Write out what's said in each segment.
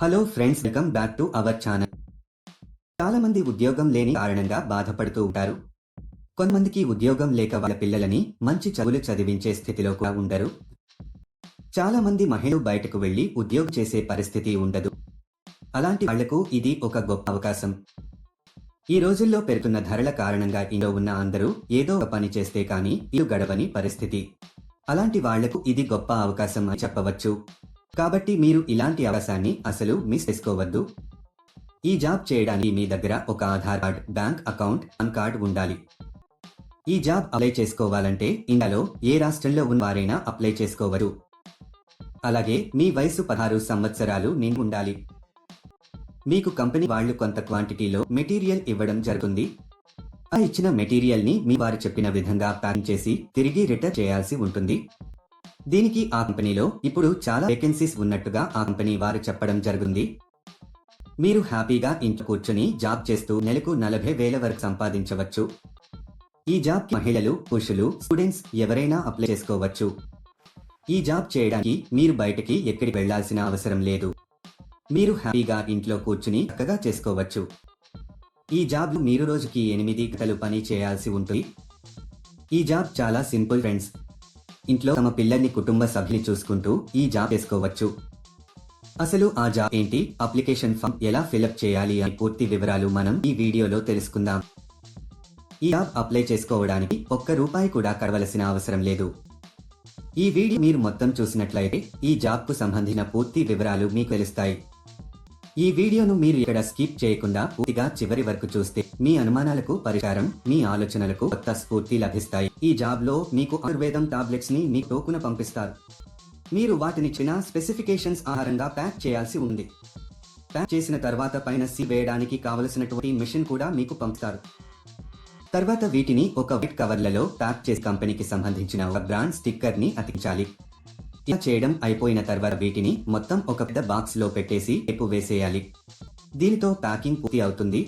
Hello friends, welcome back to our channel. చాలా మంది ఉద్యోగం లేని కారణంగా బాధపడుతూ ఉంటారు. కొంతమందికి ఉద్యోగం లేక వాళ్ళ పిల్లలని మంచి చదువులు చదివించే స్థితిలో కూడా ఉండరు. చాలా మంది మహిళలు బయటకు వెళ్లి ఉద్యోగం చేసే పరిస్థితి ఉండదు. అలాంటి వాళ్లకు ఇది ఒక గొప్ప అవకాశం. ఈ రోజుల్లో పెరుగుతున్న ధరల కారణంగా ఇంట్లో ఉన్న అందరూ ఏదో ఒక పని చేస్తే కానీ ఇల్లు గడవని పరిస్థితి. అలాంటి వాళ్లకు ఇది గొప్ప అవకాశం అని చెప్పవచ్చు. కాబట్టి మీరు ఇలాంటి అవకాశాన్ని అసలు మిస్ చేసుకోవద్దు. ఈ జాబ్ చేయడానికి మీ దగ్గర ఒక Aadhaar card, bank account, pan card ఉండాలి. ఈ జాబ్ అప్లై చేసుకోవాలంటే ఇండియాలో ఏ రాష్ట్రంలో ఉన్నవారైనా అప్లై చేసుకోవచ్చు. అలాగే మీ వయసు 16 సంవత్సరాలు నిండి ఉండాలి. మీకు కంపెనీ వాళ్ళు కొంత క్వాంటిటీలో మెటీరియల్ ఇవ్వడం జరుగుతుంది. ఆ ఇచ్చిన మెటీరియల్ ని మీ వారు చెప్పిన విధంగా ప్యాకింగ్ చేసి తిరిగి రిటర్న్ చేయాల్సి ఉంటుంది. దీనికి ఆ కంపెనీలో ఇప్పుడు చాలా వేకెన్సీస్ ఉన్నట్టుగా ఆ కంపెనీ వారు చెప్పడం జరుగుతుంది. మీరు హ్యాపీగా ఇంట్లో కూర్చొని జాబ్ చేస్తూ నెలకు 40,000 వరకు సంపాదించవచ్చు. ఈ జాబ్ మహిళలు, పురుషులు, స్టూడెంట్స్ ఎవరైనా అప్లై చేసుకోవచ్చు. ఈ జాబ్ చేయడానికి మీరు బయటకి ఎక్కడికి వెళ్లాల్సిన అవసరం లేదు. మీరు హ్యాపీగా ఇంట్లో కూర్చుని చక్కగా చేసుకోవచ్చు. ఈ జాబ్ మీరు రోజుకి 8 గంటలు పని చేయాల్సి ఉంటుంది. ఈ జాబ్ చాలా సింపుల్ ఫ్రెండ్స్. ఇంట్లో తమ పిల్లల్ని, కుటుంబ సభ్యుని చూసుకుంటూ ఈ జాబ్ చేసుకోవచ్చు. అసలు ఆ జాబ్ ఏంటి, అప్లికేషన్ ఫామ్ ఎలా ఫిలప్ చేయాలి అని పూర్తి వివరాలు మనం ఈ వీడియోలో తెలుసుకుందాం. ఈ జాబ్ అప్లై చేసుకోవడానికి ₹1 కూడా కట్టవలసిన అవసరం లేదు. ఈ వీడియో మీరు మొత్తం చూసినట్లయితే ఈ జాబ్ కు సంబంధించిన పూర్తి వివరాలు మీకు తెలుస్తాయి. ఈ వీడియోను మీరు ఇక్కడ స్కిప్ చేయకుండా పూర్తిగా చివరి వరకు చూస్తే మీ అనుమానాలకు పరిష్కారం, మీ ఆలోచనలకు కొత్త స్ఫూర్తి లభిస్తాయి. ఈ జాబ్ లో మీకు ఆయుర్వేదం టాబ్లెట్స్ ని మీ టోకున పంపిస్తారు. మీరు వాటిని చిన్న స్పెసిఫికేషన్స్ ఆధారంగా ప్యాక్ చేయాల్సి ఉంది. ప్యాక్ చేసిన తర్వాత పైన సీల్ వేయడానికి కావలసినటువంటి మిషన్ కూడా మీకు పంపుతారు. తర్వాత వీటిని ఒక వైట్ కవర్లలో ప్యాక్ చేసి కంపెనీకి సంబంధించిన ఒక బ్రాండ్ స్టిక్కర్ ని అతికించాలి. ఇలా చేయడం అయిపోయిన తర్వాత వీటిని మొత్తం ఒక పెద్ద బాక్స్ లో పెట్టేసి టేపు వేసేయాలి. దీనితో ప్యాకింగ్ పూర్తి అవుతుంది.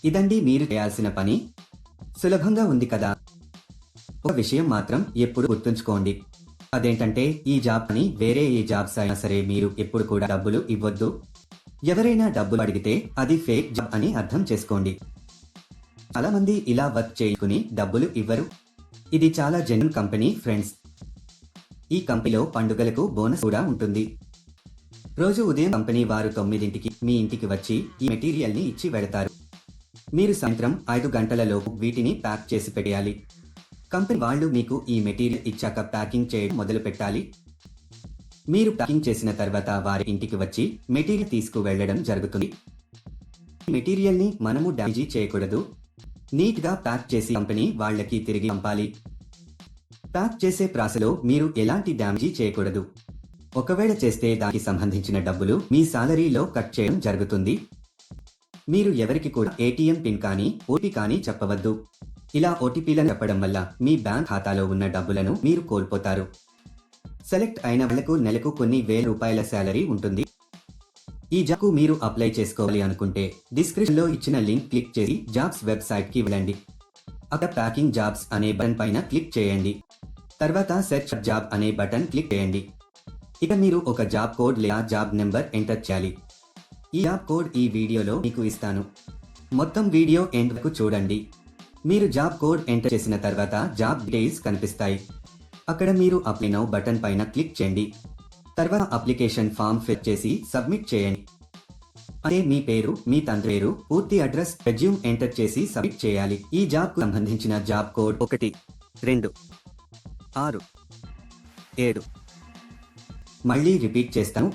ఇదండి మీరు చేయాల్సిన పని. సులభంగా ఉంది కదా? ఒక విషయం మాత్రం ఎప్పుడు గుర్తుంచుకోండి. అదేంటంటే ఈ జాబ్ అని వేరే ఏ జాబ్స్ అయినా సరే మీరు ఎప్పుడు కూడా డబ్బులు ఇవ్వొద్దు. ఎవరైనా డబ్బులు అడిగితే అది ఫేక్ జాబ్ అని అర్థం చేసుకోండి. చాలా మంది ఇలా వర్క్ చేసుకుని డబ్బులు ఇవ్వరు. ఇది చాలా జెన్యూన్ కంపెనీ ఫ్రెండ్స్. ఈ కంపెనీలో పండుగలకు బోనస్ కూడా ఉంటుంది. రోజు ఉదయం కంపెనీ వారు 9ంటికి మీ ఇంటికి వచ్చి ఈ మెటీరియల్ ని ఇచ్చి వెడతారు. మీరు సాయంత్రం 5 గంటలలోపు వీటిని ప్యాక్ చేసి పెట్టేయాలి. కంపెనీ వాళ్ళు మీకు ఈ మెటీరియల్ ఇచ్చాక ప్యాకింగ్ చేయడం మొదలు పెట్టాలి. మీరు ప్యాకింగ్ చేసిన తర్వాత వారి ఇంటికి వచ్చి మెటీరియల్ తీసుకు వెళ్లడం జరుగుతుంది. మెటీరియల్ ని మనము డ్యామేజీ చేయకూడదు. నీట్ గా ప్యాక్ చేసి కంపెనీ వాళ్ళకి తిరిగి పంపాలి. ప్యాక్ చేసే ప్రాసెస్లో మీరు ఎలాంటి డ్యామేజీ చేయకూడదు. ఒకవేళ చేస్తే దానికి సంబంధించిన డబ్బులు మీ సాలరీలో కట్ చేయడం జరుగుతుంది. మీరు ఎవరికి కూడా ఏటీఎం పిన్ కానీ ఓటీపీ కానీ చెప్పవద్దు. ఇలా ఓటీపీలను చెప్పడం వల్ల మీ బ్యాంక్ ఖాతాలో ఉన్న డబ్బులను మీరు కోల్పోతారు. సెలెక్ట్ అయిన వాళ్లకు నెలకు కొన్ని ₹1000 శాలరీ ఉంటుంది. ఈ జాబ్కు మీరు అప్లై చేసుకోవాలి అనుకుంటే డిస్క్రిప్షన్ లో ఇచ్చిన లింక్ క్లిక్ చేసి జాబ్స్ వెబ్సైట్ కి వెళ్ళండి. అక్కడ ప్యాకింగ్ జాబ్స్ అనే బటన్ పైన క్లిక్ చేయండి. తర్వాత సెర్చ్ జాబ్ అనే బటన్ క్లిక్ చేయండి. ఇక మీరు ఒక జాబ్ కోడ్ లేదా జాబ్ నెంబర్ ఎంటర్ చేయాలి. ఈ జాబ్ కోడ్ ఈ వీడియోలో మీకు ఇస్తాను. మొత్తం వీడియో ఎండ్ వరకు చూడండి. మీరు జాబ్ కోడ్ ఎంటర్ చేసిన తర్వాత జాబ్ డీటెయిల్స్ కనిపిస్తాయి. అక్కడ మీరు అప్లై నౌ బటన్ పైన క్లిక్ చేయండి. తర్వాత అప్లికేషన్ ఫామ్ ఫిల్ చేసి సబ్మిట్ చేయండి. అదే మీ పేరు, మీ తండ్రి పేరు, పూర్తి అడ్రస్, రెజ్యూమ్ ఎంటర్ చేసి సబ్మిట్ చేయాలి. ఈ జాబ్ కు సంబంధించిన జాబ్ కోడ్ 1267. మళ్ళీ రిపీట్ చేస్తాను.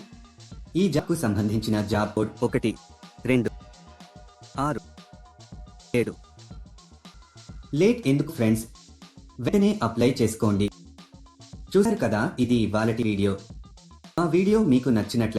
ఈ జాబ్ కు సంబంధించిన జాబ్ కోడ్ 1267. లేట్ ఎందుకు ఫ్రెండ్స్? వెంటనే అప్లై చేసుకోండి. చూశారు కదా, ఇది ఇవాళటి వీడియో. ఆ వీడియో మీకు నచ్చినట్లయితే